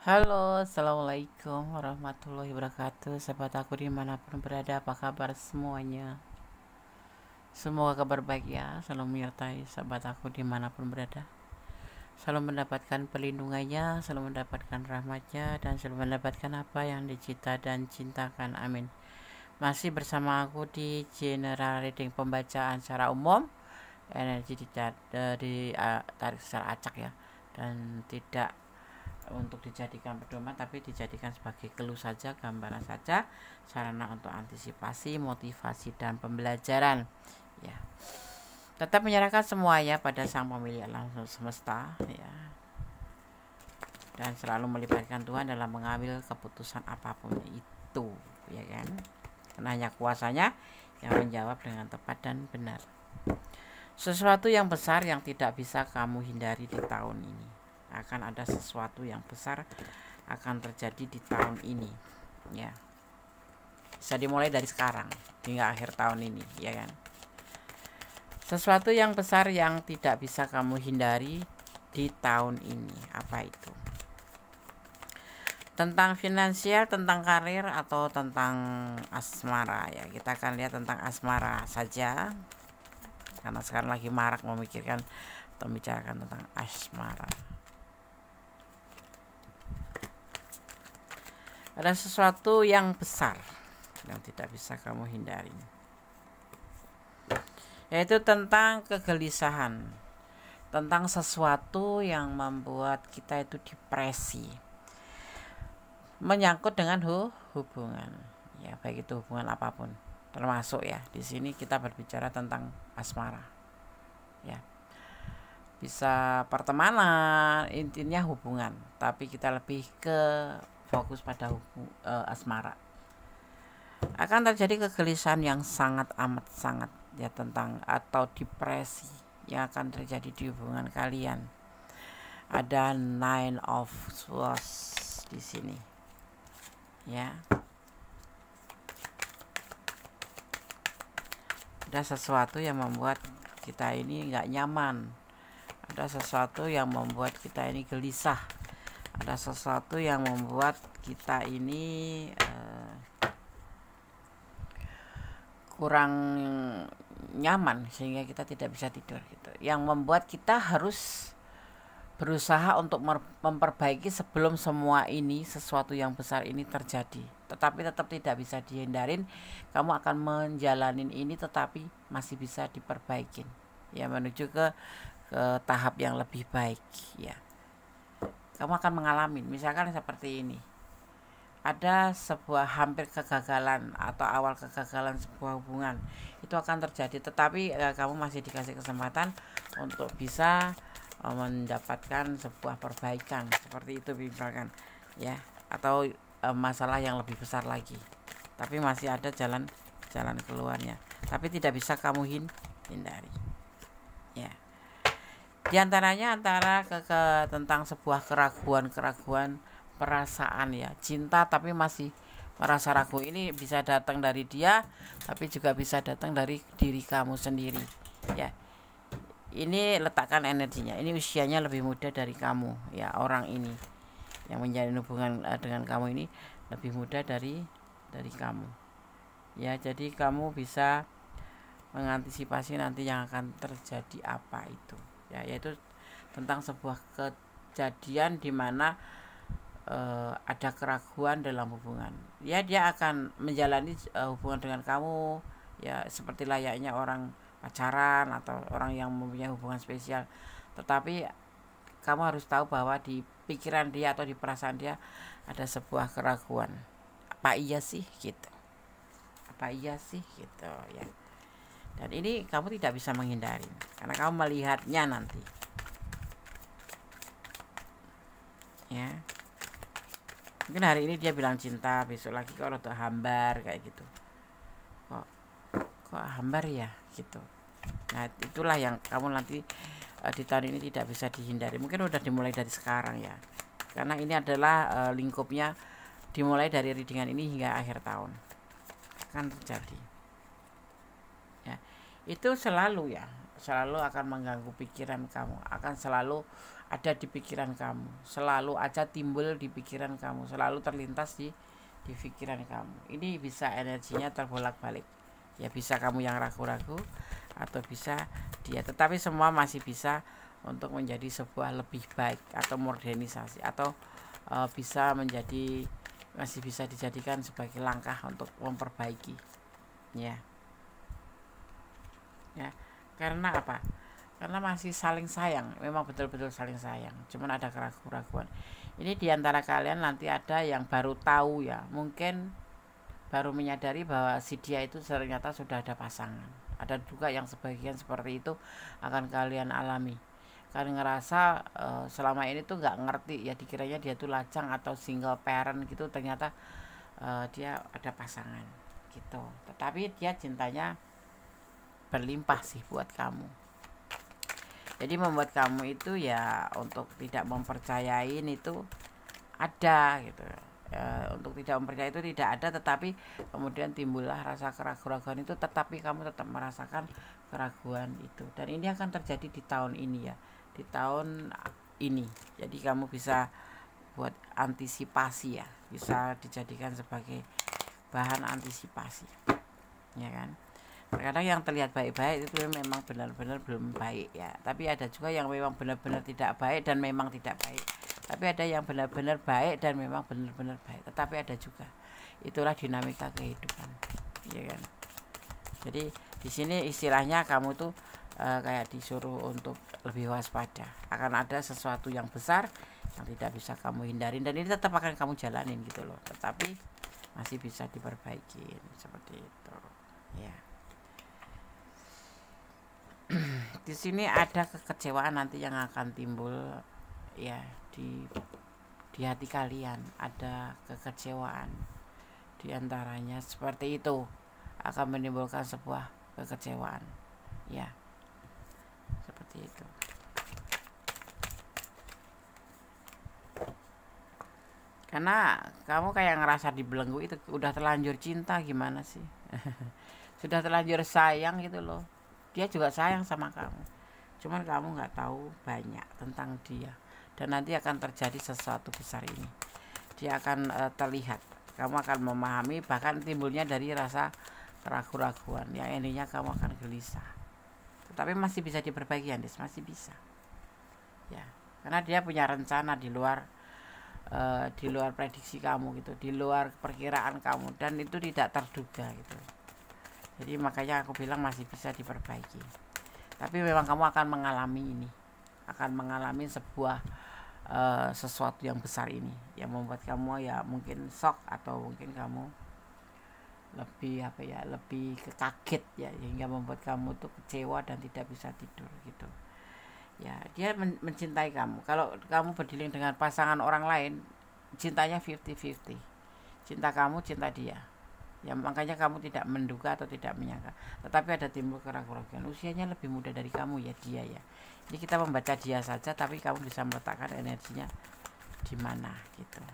Halo, assalamualaikum warahmatullahi wabarakatuh. Sahabat aku dimanapun berada, apa kabar semuanya? Semoga kabar baik ya, selalu menyertai sahabat aku dimanapun berada. Selalu mendapatkan perlindungannya, selalu mendapatkan rahmatnya, dan selalu mendapatkan apa yang dicita dan cintakan. Amin. Masih bersama aku di general reading pembacaan secara umum, energi ditarik secara acak ya, dan tidak untuk dijadikan pedoman, tapi dijadikan sebagai clue saja, gambaran saja, sarana untuk antisipasi, motivasi, dan pembelajaran ya. Tetap menyerahkan semuanya pada sang pemilik alam semesta ya, dan selalu melibatkan Tuhan dalam mengambil keputusan apapun itu ya kan, karena hanya kuasanya yang menjawab dengan tepat dan benar. Sesuatu yang besar yang tidak bisa kamu hindari di tahun ini. Akan ada sesuatu yang besar akan terjadi di tahun ini ya, bisa dimulai dari sekarang hingga akhir tahun ini ya kan. Sesuatu yang besar yang tidak bisa kamu hindari di tahun ini, apa itu? Tentang finansial, tentang karir, atau tentang asmara ya. Kita akan lihat tentang asmara saja, karena sekarang lagi marak memikirkan atau membicarakan tentang asmara. Ada sesuatu yang besar yang tidak bisa kamu hindari, yaitu tentang kegelisahan, tentang sesuatu yang membuat kita itu depresi, menyangkut dengan hubungan ya, baik itu hubungan apapun, termasuk ya di sini kita berbicara tentang asmara ya, bisa pertemanan, intinya hubungan, tapi kita lebih ke fokus pada asmara. Akan terjadi kegelisahan yang sangat amat sangat ya, tentang atau depresi yang akan terjadi di hubungan kalian. Ada Nine of Swords di sini ya. Ada sesuatu yang membuat kita ini nggak nyaman, ada sesuatu yang membuat kita ini gelisah, ada sesuatu yang membuat kita ini kurang nyaman sehingga kita tidak bisa tidur gitu, yang membuat kita harus berusaha untuk memperbaiki sebelum semua ini, sesuatu yang besar ini terjadi, tetapi tetap tidak bisa dihindarin. Kamu akan menjalanin ini tetapi masih bisa diperbaikin ya, menuju ke tahap yang lebih baik ya. Kamu akan mengalami misalkan seperti ini, ada sebuah hampir kegagalan atau awal kegagalan sebuah hubungan, itu akan terjadi, tetapi kamu masih dikasih kesempatan untuk bisa mendapatkan sebuah perbaikan seperti itu misalkan ya, atau masalah yang lebih besar lagi, tapi masih ada jalan keluarnya, tapi tidak bisa kamu hindari ya. Di antaranya tentang sebuah keraguan perasaan ya, cinta tapi masih merasa ragu. Ini bisa datang dari dia, tapi juga bisa datang dari diri kamu sendiri ya. Ini letakkan energinya, ini usianya lebih muda dari kamu ya, orang ini yang menjalin hubungan dengan kamu ini lebih muda dari kamu ya. Jadi kamu bisa mengantisipasi nanti yang akan terjadi apa itu ya, yaitu tentang sebuah kejadian di mana ada keraguan dalam hubungan ya. Dia akan menjalani hubungan dengan kamu ya seperti layaknya orang pacaran atau orang yang mempunyai hubungan spesial, tetapi kamu harus tahu bahwa di pikiran dia atau di perasaan dia ada sebuah keraguan. Apa iya sih gitu, apa iya sih gitu ya. Dan ini kamu tidak bisa menghindari karena kamu melihatnya nanti ya. Mungkin hari ini dia bilang cinta, besok lagi kalau udah hambar kayak gitu, kok hambar ya gitu. Nah itulah yang kamu nanti di tahun ini tidak bisa dihindari. Mungkin udah dimulai dari sekarang ya, karena ini adalah lingkupnya dimulai dari readingan ini hingga akhir tahun akan terjadi ya. Itu selalu akan mengganggu pikiran kamu, akan selalu ada di pikiran kamu, selalu aja timbul di pikiran kamu, selalu terlintas di pikiran kamu. Ini bisa energinya terbolak-balik. Ya bisa kamu yang ragu-ragu atau bisa dia, tetapi semua masih bisa untuk menjadi sebuah lebih baik atau modernisasi atau bisa menjadi, masih bisa dijadikan sebagai langkah untuk memperbaiki. Ya. Ya. Karena apa? Karena masih saling sayang, memang betul-betul saling sayang. Cuman ada keraguan-keraguan. Ini diantara kalian nanti ada yang baru tahu ya, mungkin baru menyadari bahwa si dia itu ternyata sudah ada pasangan. Ada juga yang sebagian seperti itu akan kalian alami. Kalian ngerasa selama ini tuh nggak ngerti ya, dikiranya dia tuh lajang atau single parent gitu, ternyata dia ada pasangan gitu. Tetapi dia cintanya berlimpah sih buat kamu. Jadi membuat kamu itu ya untuk tidak mempercayain itu ada gitu. Untuk tidak mempercayai itu tidak ada, tetapi kemudian timbullah rasa keraguan itu, tetapi kamu tetap merasakan keraguan itu. Dan ini akan terjadi di tahun ini ya, di tahun ini. Jadi kamu bisa buat antisipasi ya, bisa dijadikan sebagai bahan antisipasi, ya kan. Terkadang yang terlihat baik-baik itu memang benar-benar belum baik ya, tapi ada juga yang memang benar-benar tidak baik dan memang tidak baik. Tapi ada yang benar-benar baik dan memang benar-benar baik, tetapi ada juga. Itulah dinamika kehidupan, ya kan. Jadi di sini istilahnya kamu tuh kayak disuruh untuk lebih waspada. Akan ada sesuatu yang besar yang tidak bisa kamu hindarin, dan ini tetap akan kamu jalanin gitu loh. Tetapi masih bisa diperbaiki seperti itu, ya. Di sini ada kekecewaan nanti yang akan timbul ya di hati kalian, ada kekecewaan di antaranya seperti itu, akan menimbulkan sebuah kekecewaan ya, seperti itu. Karena kamu kayak ngerasa dibelenggu itu, udah terlanjur cinta gimana sih. Sudah terlanjur sayang gitu loh. Dia juga sayang sama kamu, cuman kamu nggak tahu banyak tentang dia, dan nanti akan terjadi sesuatu besar ini. Dia akan terlihat, kamu akan memahami, bahkan timbulnya dari rasa keraguan-raguan yang intinya kamu akan gelisah. Tetapi masih bisa diperbaiki, Andis, masih bisa ya, karena dia punya rencana di luar prediksi kamu gitu, di luar perkiraan kamu, dan itu tidak terduga gitu. Jadi makanya aku bilang masih bisa diperbaiki. Tapi memang kamu akan mengalami ini, akan mengalami sebuah sesuatu yang besar ini, yang membuat kamu ya mungkin shock, atau mungkin kamu lebih lebih kaget ya, hingga membuat kamu tuh kecewa dan tidak bisa tidur gitu. Ya, dia mencintai kamu. Kalau kamu berdiling dengan pasangan orang lain, cintanya 50-50. Cinta kamu, cinta dia. Ya makanya kamu tidak menduga atau tidak menyangka, tetapi ada timbul keraguan-keraguan. Usianya lebih muda dari kamu ya dia ya. Jadi kita membaca dia saja, tapi kamu bisa meletakkan energinya di mana gitu.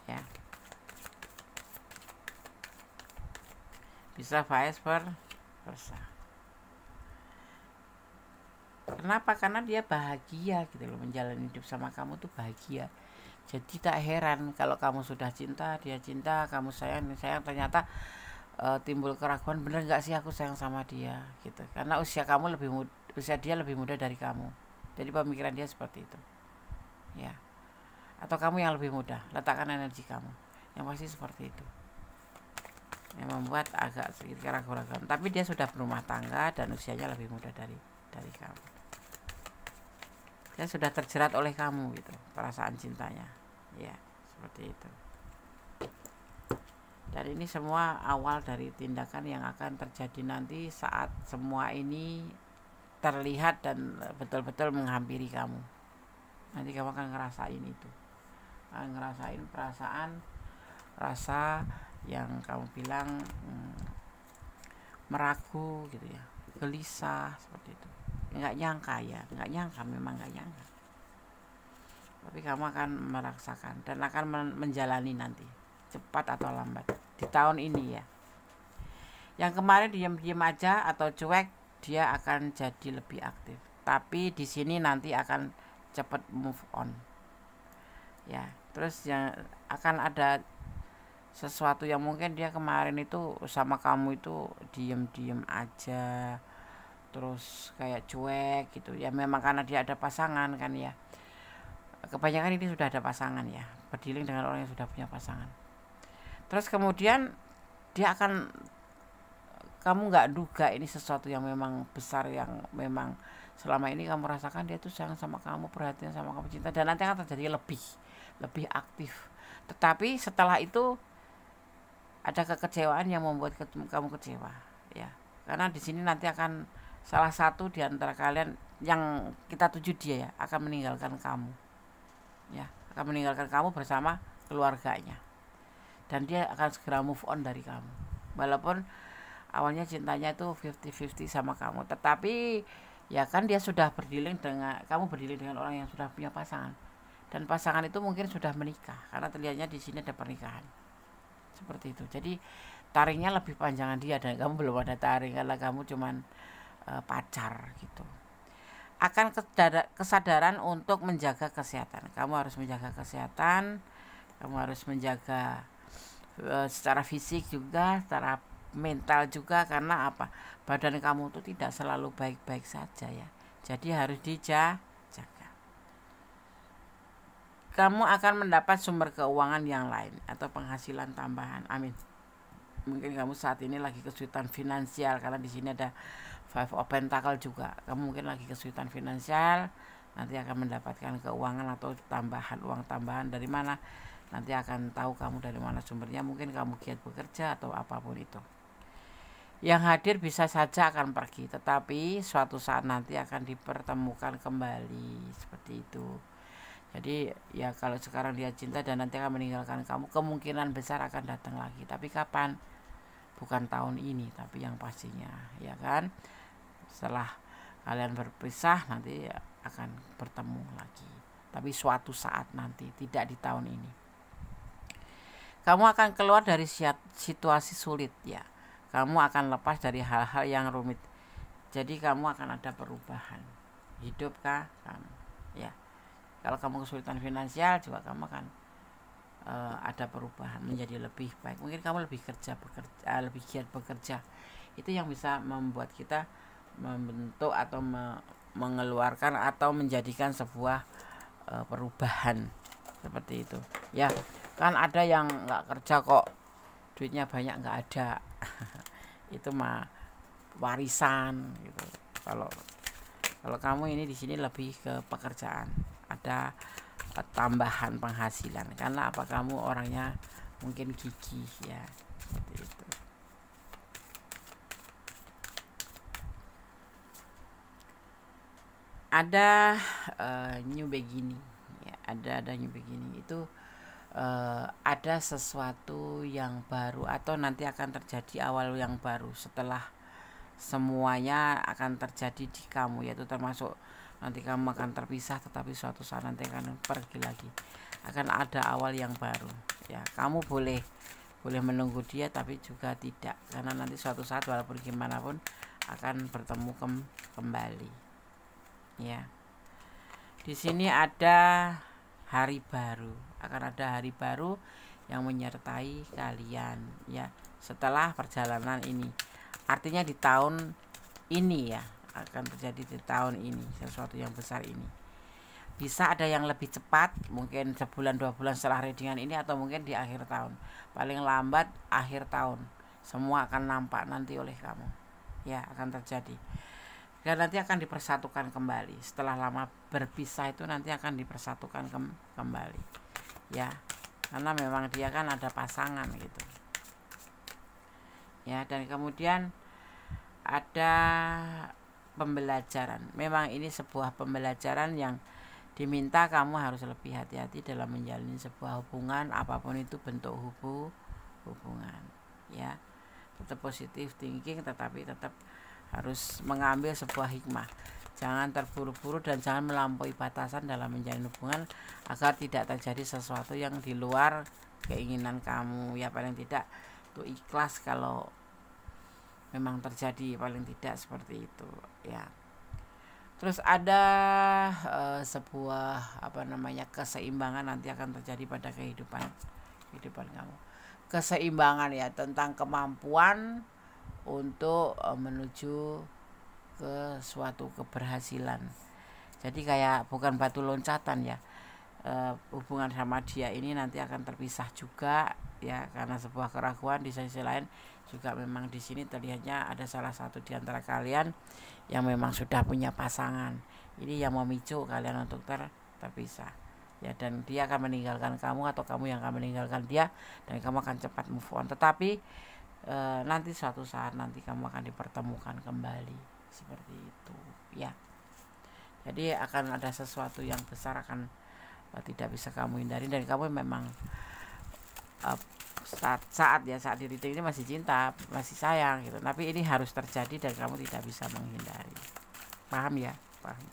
Ya. Bisa vice versa. Kenapa? Karena dia bahagia gitu loh, menjalani hidup sama kamu tuh bahagia. Jadi tak heran kalau kamu sudah cinta, dia cinta, kamu sayang, ternyata timbul keraguan, bener nggak sih aku sayang sama dia gitu. Karena usia dia lebih muda dari kamu. Jadi pemikiran dia seperti itu. Ya. Atau kamu yang lebih muda, letakkan energi kamu. Yang pasti seperti itu. Yang membuat agak sedikit keraguan. Tapi dia sudah berumah tangga dan usianya lebih muda dari kamu. Dia sudah terjerat oleh kamu gitu, perasaan cintanya. Ya, seperti itu. Dan ini semua awal dari tindakan yang akan terjadi nanti saat semua ini terlihat dan betul-betul menghampiri kamu. Nanti kamu akan ngerasain itu, akan ngerasain rasa yang kamu bilang meragu gitu ya, gelisah seperti itu. Nggak nyangka, memang nggak nyangka. Tapi kamu akan merasakan dan akan menjalani nanti, cepat atau lambat, di tahun ini ya. Yang kemarin diam-diam aja atau cuek, dia akan jadi lebih aktif. Tapi di sini nanti akan cepat move on ya. Terus yang akan ada sesuatu yang mungkin dia kemarin itu sama kamu itu diem-diem aja, terus kayak cuek gitu ya, memang karena dia ada pasangan kan ya, kebanyakan ini sudah ada pasangan ya, berdealing dengan orang yang sudah punya pasangan. Terus kemudian dia akan, kamu nggak duga ini sesuatu yang memang besar, yang memang selama ini kamu rasakan dia tuh sayang sama kamu, perhatian sama kamu, cinta, dan nanti akan terjadi lebih aktif. Tetapi setelah itu ada kekecewaan yang membuat kamu kecewa ya, karena di sini nanti akan salah satu di antara kalian yang kita tuju dia ya akan meninggalkan kamu ya, akan meninggalkan kamu bersama keluarganya, dan dia akan segera move on dari kamu. Walaupun awalnya cintanya itu 50-50 sama kamu, tetapi ya kan dia sudah berdealing dengan kamu, berdealing dengan orang yang sudah punya pasangan, dan pasangan itu mungkin sudah menikah, karena terlihatnya di sini ada pernikahan seperti itu. Jadi taringnya lebih panjangan dia, dan kamu belum ada taring karena kamu cuman pacar gitu. Akan kesadaran untuk menjaga kesehatan. Kamu harus menjaga kesehatan, kamu harus menjaga secara fisik juga, secara mental juga, karena apa? Badan kamu tuh tidak selalu baik-baik saja ya. Jadi harus dijaga. Kamu akan mendapat sumber keuangan yang lain atau penghasilan tambahan. Amin. Mungkin kamu saat ini lagi kesulitan finansial, karena di sini ada Five of Pentacle juga. Kamu mungkin lagi kesulitan finansial, nanti akan mendapatkan keuangan atau tambahan, uang tambahan dari mana? Nanti akan tahu kamu dari mana sumbernya. Mungkin kamu giat bekerja atau apapun itu. Yang hadir bisa saja akan pergi, tetapi suatu saat nanti akan dipertemukan kembali, seperti itu. Jadi ya kalau sekarang dia cinta dan nanti akan meninggalkan kamu, kemungkinan besar akan datang lagi. Tapi kapan? Bukan tahun ini, tapi yang pastinya ya kan, setelah kalian berpisah nanti akan bertemu lagi. Tapi suatu saat nanti, tidak di tahun ini. Kamu akan keluar dari situasi sulit ya. Kamu akan lepas dari hal-hal yang rumit. Jadi kamu akan ada perubahan. Hidup kah kamu ya. Kalau kamu kesulitan finansial juga, kamu akan ada perubahan menjadi lebih baik. Mungkin kamu lebih lebih giat bekerja. Itu yang bisa membuat kita membentuk atau mengeluarkan atau menjadikan sebuah perubahan seperti itu. Ya, kan ada yang nggak kerja kok duitnya banyak, nggak ada. Itu mah warisan gitu. Kalau kamu ini di sini lebih ke pekerjaan, ada tambahan penghasilan, karena apa, kamu orangnya mungkin gigih ya, seperti itu. Ada new beginning ya, ada new beginning itu ada sesuatu yang baru atau nanti akan terjadi awal yang baru setelah semuanya akan terjadi di kamu, yaitu termasuk nanti kamu akan terpisah, tetapi suatu saat nanti akan pergi lagi, akan ada awal yang baru ya. Kamu boleh menunggu dia, tapi juga tidak, karena nanti suatu saat walaupun gimana pun akan bertemu kembali ya. Di sini ada hari baru, akan ada hari baru yang menyertai kalian ya setelah perjalanan ini. Artinya di tahun ini ya, akan terjadi di tahun ini sesuatu yang besar ini. Bisa ada yang lebih cepat, mungkin sebulan 2 bulan setelah readingan ini, atau mungkin di akhir tahun, paling lambat akhir tahun. Semua akan nampak nanti oleh kamu ya, akan terjadi. Dan nanti akan dipersatukan kembali. Setelah lama berpisah itu nanti akan dipersatukan kembali ya, karena memang dia kan ada pasangan gitu ya. Dan kemudian ada pembelajaran. Memang ini sebuah pembelajaran yang diminta kamu harus lebih hati-hati dalam menjalani sebuah hubungan, apapun itu bentuk hubungan ya. Tetap positif thinking, tetapi tetap harus mengambil sebuah hikmah. Jangan terburu-buru dan jangan melampaui batasan dalam menjalin hubungan, agar tidak terjadi sesuatu yang di luar keinginan kamu ya. Paling tidak tuh ikhlas kalau memang terjadi, paling tidak seperti itu ya. Terus ada sebuah apa namanya keseimbangan nanti akan terjadi pada kehidupan kamu. Keseimbangan ya, tentang kemampuan untuk menuju ke suatu keberhasilan. Jadi kayak bukan batu loncatan ya. Hubungan sama dia ini nanti akan terpisah juga ya, karena sebuah keraguan. Di sisi lain juga memang di sini terlihatnya ada salah satu di antara kalian yang memang sudah punya pasangan. Ini yang memicu kalian untuk terpisah ya, dan dia akan meninggalkan kamu atau kamu yang akan meninggalkan dia, dan kamu akan cepat move on. Tetapi nanti suatu saat nanti kamu akan dipertemukan kembali seperti itu ya. Jadi akan ada sesuatu yang besar akan tidak bisa kamu hindari, dan kamu memang saat di reading ini masih cinta, masih sayang gitu. Tapi ini harus terjadi dan kamu tidak bisa menghindari. Paham ya? Paham.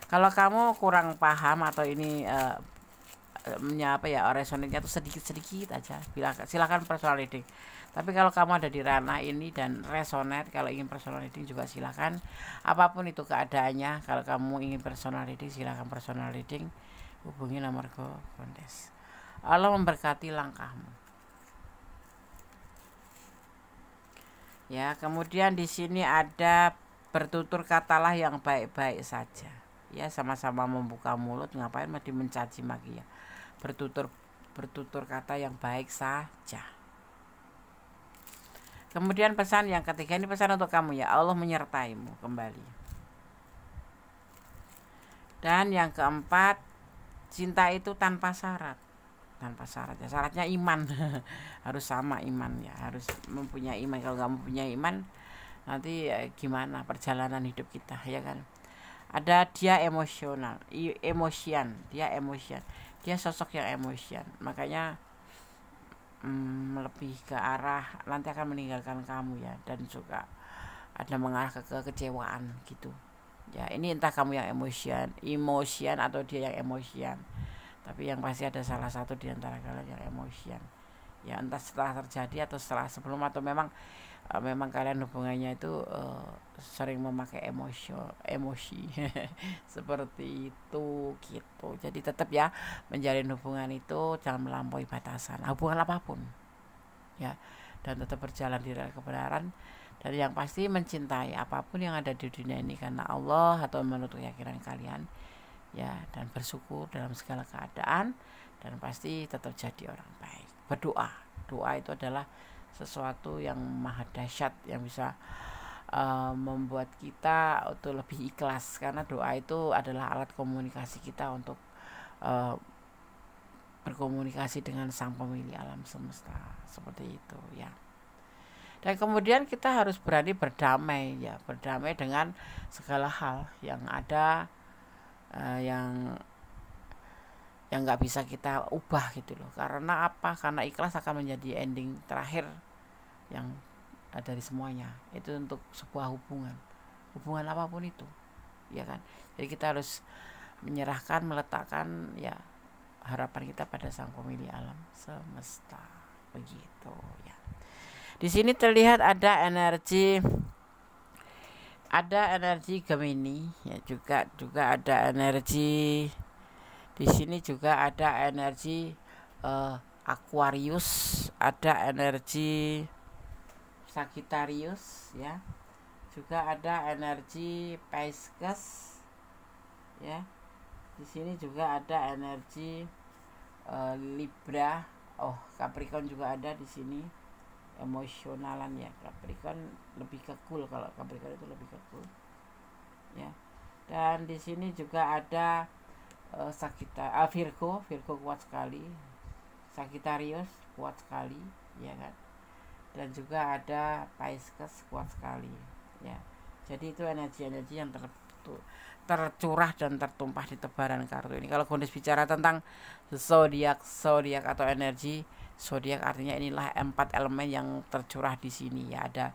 Kalau kamu kurang paham atau ini resonate-nya tuh sedikit aja, silakan personal reading. Tapi kalau kamu ada di ranah ini dan resonate, kalau ingin personal reading juga silakan. Apapun itu keadaannya, kalau kamu ingin personal reading silakan personal reading. Hubungi nomor kontes. Allah memberkati langkahmu. Ya, kemudian di sini ada bertutur katalah yang baik-baik saja. Ya, sama-sama membuka mulut, ngapain mesti mencaci maki ya. Bertutur kata yang baik saja. Kemudian pesan yang ketiga, ini pesan untuk kamu ya, Allah menyertaimu kembali. Dan yang keempat, cinta itu tanpa syarat ya, syaratnya iman. Harus sama iman ya, harus mempunyai iman. Kalau nggak mempunyai iman nanti gimana perjalanan hidup kita ya kan. Ada dia emosian, dia sosok yang emosian, makanya lebih ke arah nanti akan meninggalkan kamu ya, dan juga ada mengarah ke kekecewaan gitu ya. Ini entah kamu yang emosian atau dia yang emosian, tapi yang pasti ada salah satu di antara kalian yang emosian ya, entah setelah terjadi atau setelah sebelum, atau memang kalian hubungannya itu sering memakai emosi seperti itu gitu. Jadi tetap ya, menjalin hubungan itu jangan melampaui batasan, hubungan apapun ya, dan tetap berjalan di rel kebenaran. Dan yang pasti mencintai apapun yang ada di dunia ini karena Allah atau menurut keyakinan kalian ya, dan bersyukur dalam segala keadaan, dan pasti tetap jadi orang baik. Doa itu adalah sesuatu yang maha dahsyat yang bisa membuat kita untuk lebih ikhlas, karena doa itu adalah alat komunikasi kita untuk berkomunikasi dengan sang pemilik alam semesta seperti itu ya. Dan kemudian kita harus berani berdamai dengan segala hal yang ada, yang nggak bisa kita ubah gitu loh. Karena apa? Karena ikhlas akan menjadi ending terakhir yang dari semuanya. Itu untuk sebuah hubungan apapun itu ya kan. Jadi kita harus menyerahkan, meletakkan ya harapan kita pada sang pemilik alam semesta begitu ya. Di sini terlihat ada energi Gemini ya, juga ada energi di sini, juga ada energi Aquarius, ada energi Sagittarius ya, juga ada energi Pisces ya. Di sini juga ada energi Libra. Capricorn juga ada di sini. Emosionalan ya, Capricorn lebih ke cool, kalau Capricorn itu lebih ke cool ya. Dan di sini juga ada Virgo kuat sekali, Sagittarius kuat sekali ya kan, dan juga ada Pisces kuat sekali ya. Jadi itu energi-energi yang tercurah dan tertumpah di tebaran kartu ini. Kalau Gondes bicara tentang zodiak atau energi zodiak, artinya inilah 4 elemen yang tercurah di sini ya. Ada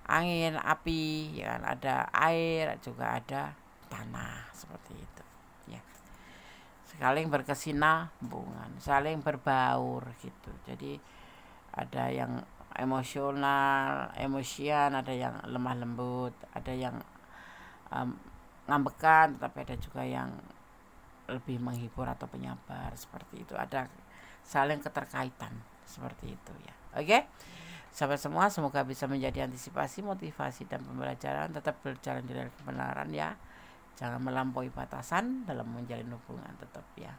angin, api, ya kan, ada air, juga ada tanah seperti itu ya. Saling berkesinambungan, saling berbaur gitu. Jadi ada yang emosian, ada yang lemah lembut, ada yang ngambekan, tetapi ada juga yang lebih menghibur atau penyabar, seperti itu. Ada saling keterkaitan seperti itu ya. Oke, sahabat semua, semoga bisa menjadi antisipasi, motivasi, dan pembelajaran. Tetap berjalan di dalam kebenaran ya, jangan melampaui batasan dalam menjalin hubungan, tetap ya.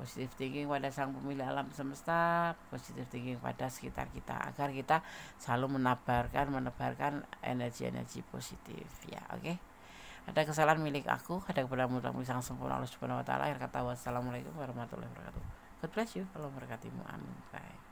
Positive thinking pada sang pemilik alam semesta, positive thinking pada sekitar kita, agar kita selalu menebarkan energi-energi positif ya. Oke. Ada kesalahan milik aku, ada kebenaran mutlak milik sang sempurna Allah Subhanahu wa taala. Akhir kata, wassalamualaikum warahmatullahi wabarakatuh. God bless you. Allah memberkatimu. Amin. Bye.